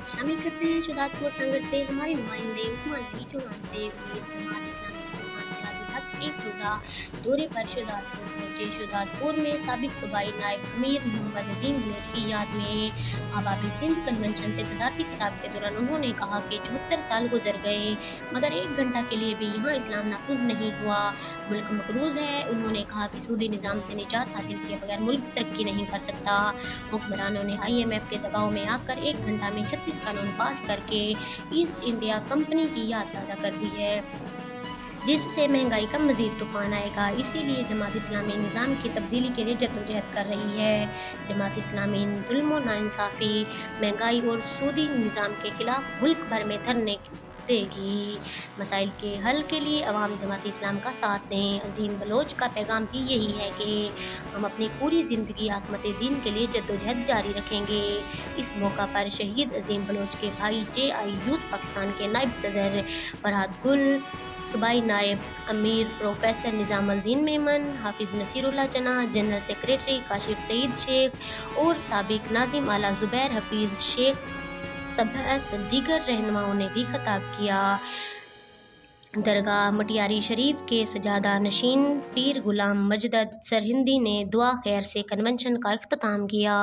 शामिल करते हैं। शुदातपुर संघर्ष से हमारे नुमाइंदे उस्मान अली चौहान से उम्मीद जमात इस्लामी पाकिस्तान से राजू हक एक रोज़ा दौरे पर शुदातपुर पहुंचे। शुदातपुर में साबिक सूबाई नायब अमीर मोहम्मद अजीम बलोच की याद में आबादी सिंध कन्वेंशन से सदारती खिताब के दौरान उन्होंने कहा कि 74 साल गुजर गए मगर 1 घंटा के लिए भी यहाँ इस्लाम नाफुज नहीं हुआ, मुल्क मकरूज है। उन्होंने कहा कि सूदी निज़ाम से निजात हासिल किए बगैर मुल्क तरक्की नहीं कर सकता। हुक्मरानों ने IMF के दबाव में आकर 1 घंटा में 36 कानून पास करके ईस्ट इंडिया कंपनी की याद ताज़ा कर दी है, जिससे महंगाई का मज़ीद तूफान आएगा। इसीलिए जमात इस्लामी निज़ाम की तब्दीली के लिए जद्दोजहद कर रही है। जमात इस्लामी जुल्म और नाइंसाफ़ी, महंगाई और सूदी निज़ाम के ख़िलाफ़ मुल्क भर में धरने देगी। मसाइल के हल के लिए अवाम जमात इस्लाम का साथ दें। अजीम बलोच का पैगाम भी यही है कि हम अपनी पूरी ज़िंदगी आकमत दीन के लिए जद्दोजहद जारी रखेंगे। इस मौका पर शहीद अजीम बलोच के भाई JI यूथ पाकिस्तान के नायब सदर फरहाद गुल, सूबाई नायब अमीर प्रोफेसर निज़ामुद्दीन मेमन, हाफिज़ नसीरुल्लाह जना, जनरल सेक्रेटरी काशिफ सईद शेख और साबिक नाज़िम आला ज़ुबैर हफीज़ शेख समेत दीगर रहनुमाओं ने भी खिताब किया। दरगाह मटियारी शरीफ के सजादा नशीन पीर गुलाम मजदद सरहिंदी ने दुआ खैर से कन्वेंशन का इख्तिताम किया।